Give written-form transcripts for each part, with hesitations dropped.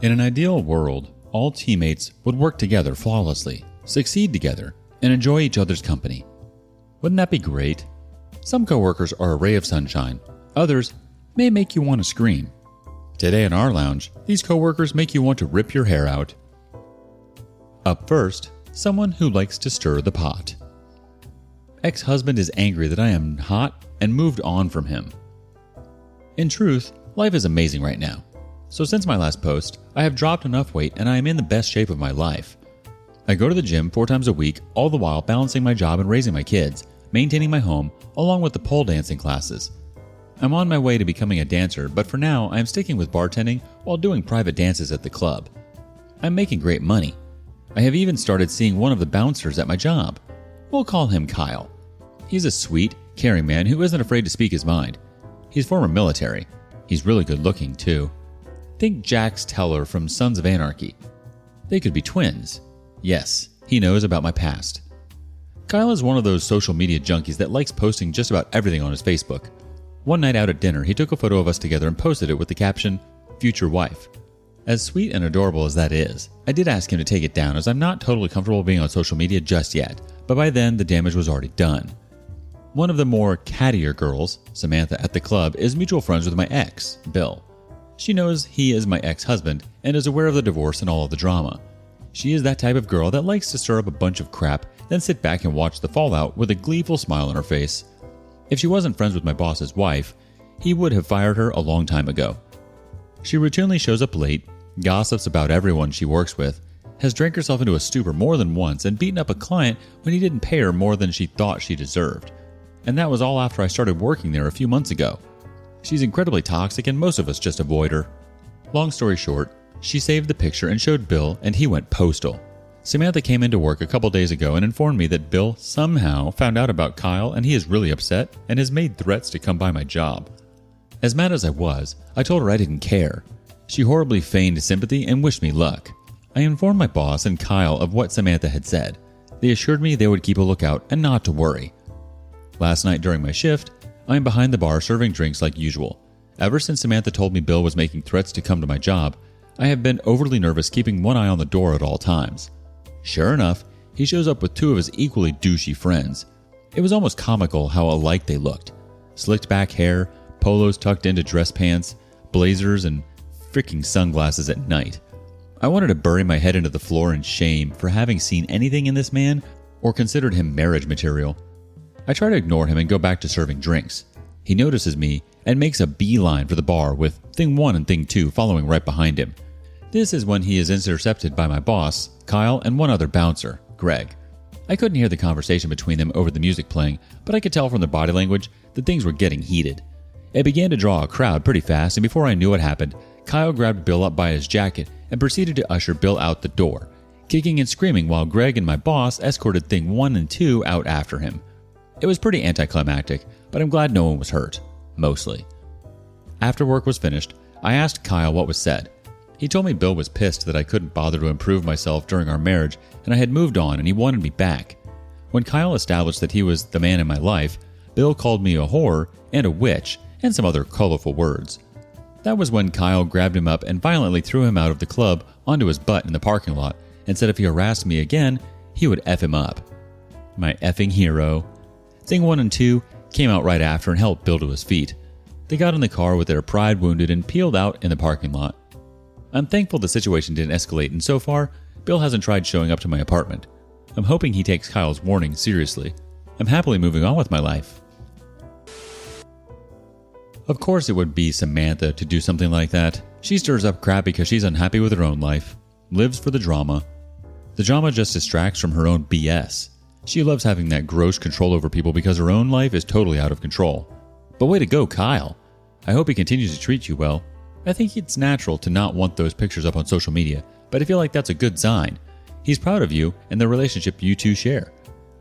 In an ideal world, all teammates would work together flawlessly, succeed together, and enjoy each other's company. Wouldn't that be great? Some coworkers are a ray of sunshine. Others may make you want to scream. Today in our lounge, these coworkers make you want to rip your hair out. Up first, someone who likes to stir the pot. Ex-husband is angry that I am hot and moved on from him. In truth, life is amazing right now. So since my last post, I have dropped enough weight and I am in the best shape of my life. I go to the gym 4 times a week, all the while balancing my job and raising my kids, maintaining my home, along with the pole dancing classes. I'm on my way to becoming a dancer, but for now I am sticking with bartending while doing private dances at the club. I'm making great money. I have even started seeing one of the bouncers at my job. We'll call him Kyle. He's a sweet, caring man who isn't afraid to speak his mind. He's former military. He's really good looking too. Think Jax Teller from Sons of Anarchy. They could be twins. Yes, he knows about my past. Kyle is one of those social media junkies that likes posting just about everything on his Facebook. One night out at dinner, he took a photo of us together and posted it with the caption, "Future wife." As sweet and adorable as that is, I did ask him to take it down as I'm not totally comfortable being on social media just yet, but by then the damage was already done. One of the more cattier girls, Samantha at the club, is mutual friends with my ex, Bill. She knows he is my ex-husband and is aware of the divorce and all of the drama. She is that type of girl that likes to stir up a bunch of crap, then sit back and watch the fallout with a gleeful smile on her face. If she wasn't friends with my boss's wife, he would have fired her a long time ago. She routinely shows up late, gossips about everyone she works with, has drank herself into a stupor more than once and beaten up a client when he didn't pay her more than she thought she deserved. And that was all after I started working there a few months ago. She's incredibly toxic and most of us just avoid her. Long story short, she saved the picture and showed Bill and he went postal. Samantha came into work a couple days ago and informed me that Bill somehow found out about Kyle and he is really upset and has made threats to come by my job. As mad as I was, I told her I didn't care. She horribly feigned sympathy and wished me luck. I informed my boss and Kyle of what Samantha had said. They assured me they would keep a lookout and not to worry. Last night during my shift, I am behind the bar serving drinks like usual. Ever since Samantha told me Bill was making threats to come to my job, I have been overly nervous keeping one eye on the door at all times. Sure enough, he shows up with 2 of his equally douchey friends. It was almost comical how alike they looked. Slicked back hair, polos tucked into dress pants, blazers, and freaking sunglasses at night. I wanted to bury my head into the floor in shame for having seen anything in this man or considered him marriage material. I try to ignore him and go back to serving drinks. He notices me and makes a beeline for the bar with Thing 1 and Thing 2 following right behind him. This is when he is intercepted by my boss, Kyle, and one other bouncer, Greg. I couldn't hear the conversation between them over the music playing, but I could tell from their body language that things were getting heated. It began to draw a crowd pretty fast, and before I knew what happened, Kyle grabbed Bill up by his jacket and proceeded to usher Bill out the door, kicking and screaming while Greg and my boss escorted Thing 1 and 2 out after him. It was pretty anticlimactic, but I'm glad no one was hurt. Mostly. After work was finished, I asked Kyle what was said. He told me Bill was pissed that I couldn't bother to improve myself during our marriage and I had moved on and he wanted me back. When Kyle established that he was the man in my life, Bill called me a whore and a witch and some other colorful words. That was when Kyle grabbed him up and violently threw him out of the club onto his butt in the parking lot and said if he harassed me again, he would F him up. My effing hero. Thing 1 and 2 came out right after and helped Bill to his feet. They got in the car with their pride wounded and peeled out in the parking lot. I'm thankful the situation didn't escalate and so far, Bill hasn't tried showing up to my apartment. I'm hoping he takes Kyle's warning seriously. I'm happily moving on with my life. Of course it would be Samantha to do something like that. She stirs up crap because she's unhappy with her own life. Lives for the drama. The drama just distracts from her own BS. She loves having that gross control over people because her own life is totally out of control. But way to go, Kyle. I hope he continues to treat you well. I think it's natural to not want those pictures up on social media, but I feel like that's a good sign. He's proud of you and the relationship you two share.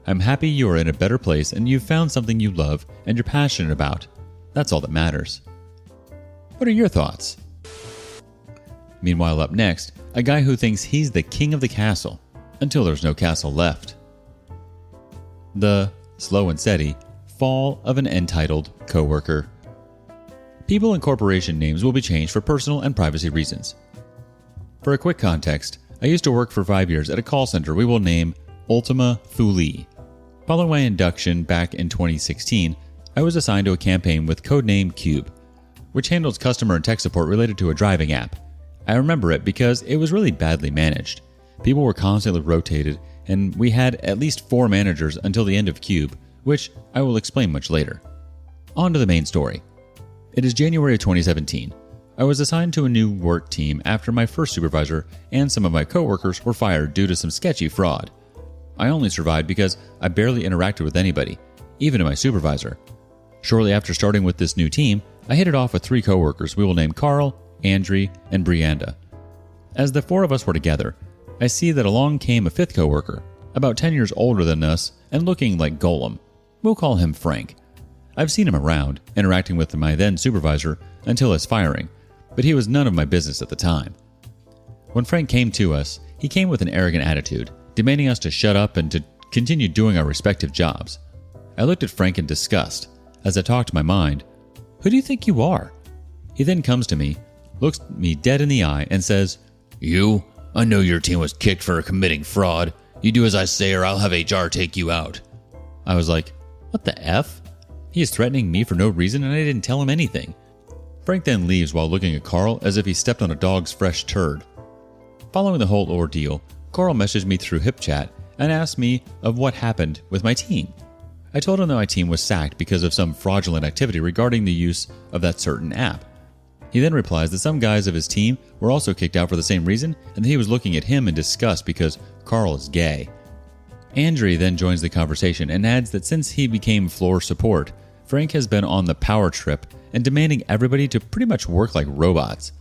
I'm happy you are in a better place and you've found something you love and you're passionate about. That's all that matters. What are your thoughts? Meanwhile, up next, a guy who thinks he's the king of the castle until there's no castle left. The slow and steady fall of an entitled coworker. People and corporation names will be changed for personal and privacy reasons. For a quick context, I used to work for 5 years at a call center we will name Ultima Thule. Following my induction back in 2016, I was assigned to a campaign with codename Cube, which handles customer and tech support related to a driving app. I remember it because it was really badly managed. People were constantly rotated, and we had at least 4 managers until the end of Cube, which I will explain much later. On to the main story. It is January of 2017. I was assigned to a new work team after my first supervisor and some of my coworkers were fired due to some sketchy fraud. I only survived because I barely interacted with anybody, even my supervisor. Shortly after starting with this new team, I hit it off with 3 coworkers we will name Carl, Andre, and Brianda. As the 4 of us were together, I see that along came a 5th coworker, about 10 years older than us and looking like Golem. We'll call him Frank. I've seen him around, interacting with my then supervisor until his firing, but he was none of my business at the time. When Frank came to us, he came with an arrogant attitude, demanding us to shut up and to continue doing our respective jobs. I looked at Frank in disgust as I talked my mind. Who do you think you are? He then comes to me, looks me dead in the eye, and says, "You? I know your team was kicked for committing fraud. You do as I say or I'll have HR take you out." I was like, what the F? He is threatening me for no reason and I didn't tell him anything. Frank then leaves while looking at Carl as if he stepped on a dog's fresh turd. Following the whole ordeal, Carl messaged me through HipChat and asked me of what happened with my team. I told him that my team was sacked because of some fraudulent activity regarding the use of that certain app. He then replies that some guys of his team were also kicked out for the same reason and that he was looking at him in disgust because Carl is gay. Andre then joins the conversation and adds that since he became floor support, Frank has been on the power trip and demanding everybody to pretty much work like robots.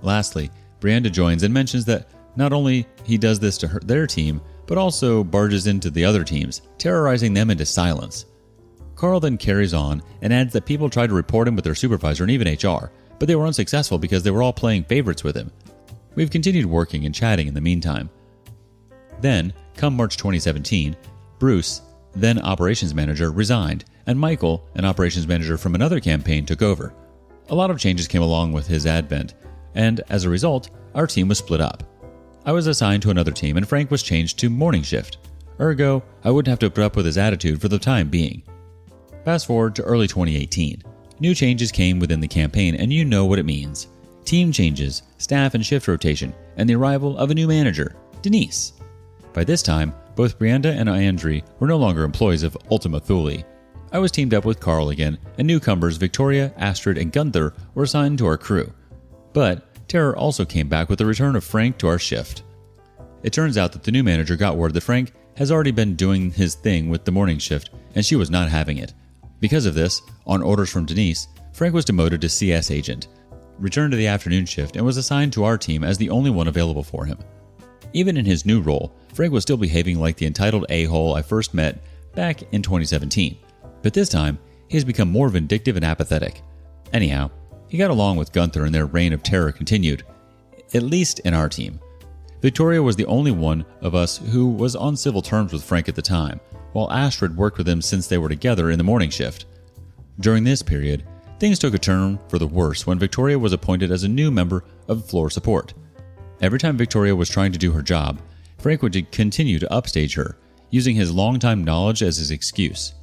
Lastly, Brianda joins and mentions that not only he does this to their team, but also barges into the other teams, terrorizing them into silence. Carl then carries on and adds that people tried to report him with their supervisor and even HR, but they were unsuccessful because they were all playing favorites with him. We've continued working and chatting in the meantime. Then, come March 2017, Bruce, then operations manager, resigned, and Michael, an operations manager from another campaign, took over. A lot of changes came along with his advent, and as a result, our team was split up. I was assigned to another team and Frank was changed to morning shift. Ergo, I wouldn't have to put up with his attitude for the time being. Fast forward to early 2018. New changes came within the campaign and you know what it means. Team changes, staff and shift rotation, and the arrival of a new manager, Denise. By this time, both Brianda and Andre were no longer employees of Ultima Thule. I was teamed up with Carl again, and newcomers Victoria, Astrid, and Gunther were assigned to our crew. But terror also came back with the return of Frank to our shift. It turns out that the new manager got word that Frank has already been doing his thing with the morning shift, and she was not having it. Because of this, on orders from Denise, Frank was demoted to CS agent, returned to the afternoon shift, and was assigned to our team as the only one available for him. Even in his new role, Frank was still behaving like the entitled a-hole I first met back in 2017. But this time, he has become more vindictive and apathetic. Anyhow, he got along with Gunther and their reign of terror continued, at least in our team. Victoria was the only one of us who was on civil terms with Frank at the time, while Astrid worked with him since they were together in the morning shift. During this period, things took a turn for the worse when Victoria was appointed as a new member of floor support. Every time Victoria was trying to do her job, Frank would continue to upstage her, using his longtime knowledge as his excuse.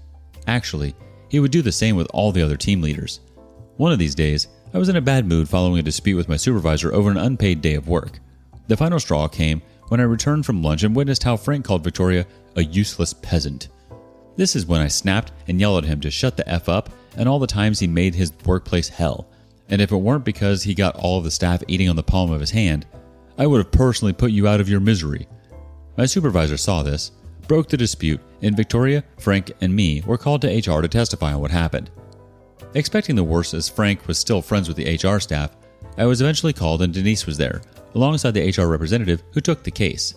Actually, he would do the same with all the other team leaders. One of these days, I was in a bad mood following a dispute with my supervisor over an unpaid day of work. The final straw came when I returned from lunch and witnessed how Frank called Victoria a useless peasant. This is when I snapped and yelled at him to shut the F up and all the times he made his workplace hell. And if it weren't because he got all of the staff eating on the palm of his hand, I would have personally put you out of your misery. My supervisor saw this, broke the dispute, and Victoria, Frank, and me were called to HR to testify on what happened. Expecting the worst as Frank was still friends with the HR staff, I was eventually called and Denise was there, alongside the HR representative who took the case.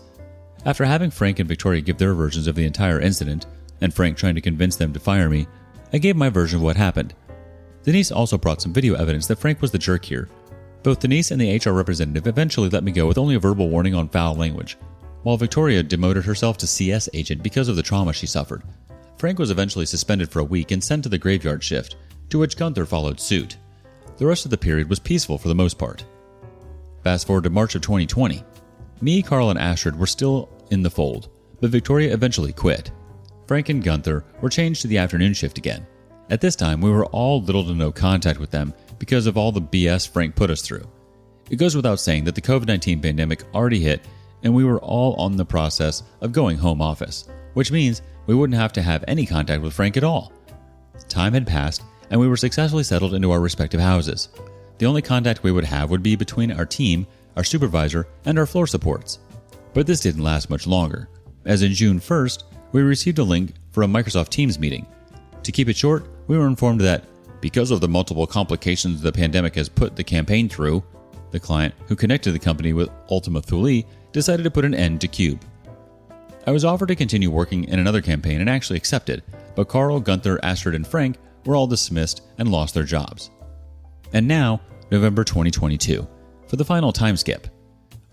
After having Frank and Victoria give their versions of the entire incident, and Frank trying to convince them to fire me, I gave my version of what happened. Denise also brought some video evidence that Frank was the jerk here. Both Denise and the HR representative eventually let me go with only a verbal warning on foul language, while Victoria demoted herself to CS agent because of the trauma she suffered. Frank was eventually suspended for a week and sent to the graveyard shift, to which Gunther followed suit. The rest of the period was peaceful for the most part. Fast forward to March of 2020. Me, Carl, and Astrid were still in the fold, but Victoria eventually quit. Frank and Gunther were changed to the afternoon shift again. At this time, we were all little to no contact with them because of all the BS Frank put us through. It goes without saying that the COVID-19 pandemic already hit and we were all on the process of going home office, which means we wouldn't have to have any contact with Frank at all. Time had passed and we were successfully settled into our respective houses. The only contact we would have would be between our team, our supervisor, and our floor supports. But this didn't last much longer, as in June 1st, we received a link for a Microsoft Teams meeting. To keep it short, we were informed that, because of the multiple complications the pandemic has put the campaign through, the client who connected the company with Ultima Thule decided to put an end to Cube. I was offered to continue working in another campaign and actually accepted, but Carl, Gunther, Astrid, and Frank were all dismissed and lost their jobs. And now, November 2022, for the final time skip.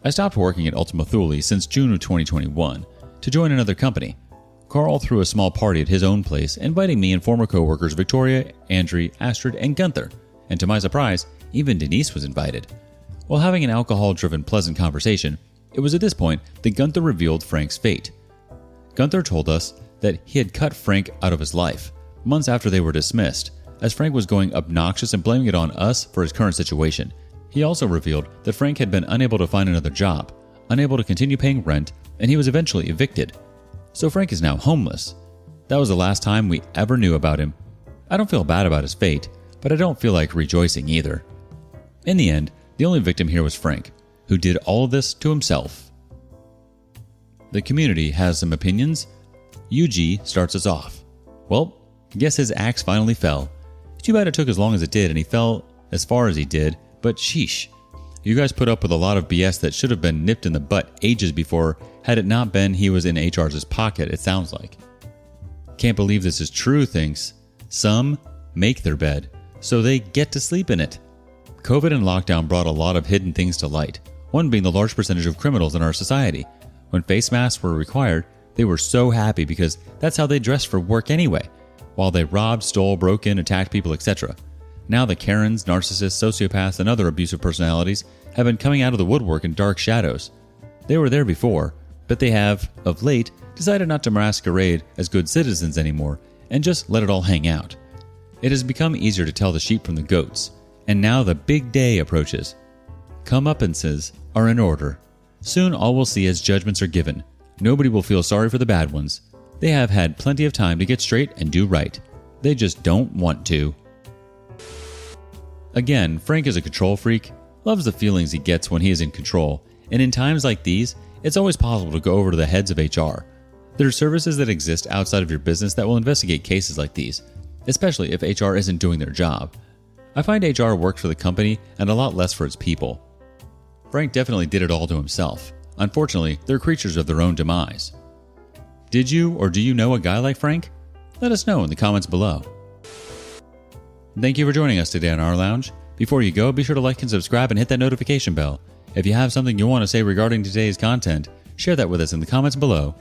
I stopped working at Ultima Thule since June of 2021 to join another company. Carl threw a small party at his own place, inviting me and former co-workers Victoria, Andrea, Astrid, and Gunther, and to my surprise, even Denise was invited. While having an alcohol-driven pleasant conversation, it was at this point that Gunther revealed Frank's fate. Gunther told us that he had cut Frank out of his life, months after they were dismissed, as Frank was going obnoxious and blaming it on us for his current situation. He also revealed that Frank had been unable to find another job, unable to continue paying rent, and he was eventually evicted. So Frank is now homeless. That was the last time we ever knew about him. I don't feel bad about his fate, but I don't feel like rejoicing either. In the end, the only victim here was Frank, who did all of this to himself. The community has some opinions. UG starts us off. Well, I guess his axe finally fell. Too bad it took as long as it did and he fell as far as he did, but sheesh. You guys put up with a lot of BS that should have been nipped in the butt ages before, had it not been he was in HR's pocket, it sounds like. Can't believe this is true, thinks. Some make their bed, so they get to sleep in it. COVID and lockdown brought a lot of hidden things to light, one being the large percentage of criminals in our society. When face masks were required, they were so happy because that's how they dressed for work anyway, while they robbed, stole, broke in, attacked people, etc. Now the Karens, narcissists, sociopaths, and other abusive personalities have been coming out of the woodwork in dark shadows. They were there before, but they have, of late, decided not to masquerade as good citizens anymore and just let it all hang out. It has become easier to tell the sheep from the goats, and now the big day approaches. Comeuppances are in order. Soon all we'll see as judgments are given. Nobody will feel sorry for the bad ones. They have had plenty of time to get straight and do right. They just don't want to. Again, Frank is a control freak, loves the feelings he gets when he is in control, and in times like these, it's always possible to go over to the heads of HR. There are services that exist outside of your business that will investigate cases like these, especially if HR isn't doing their job. I find HR works for the company and a lot less for its people. Frank definitely did it all to himself. Unfortunately, they're creatures of their own demise. Did you or do you know a guy like Frank? Let us know in the comments below. Thank you for joining us today on Our Lounge. Before you go, be sure to like and subscribe and hit that notification bell. If you have something you want to say regarding today's content, share that with us in the comments below.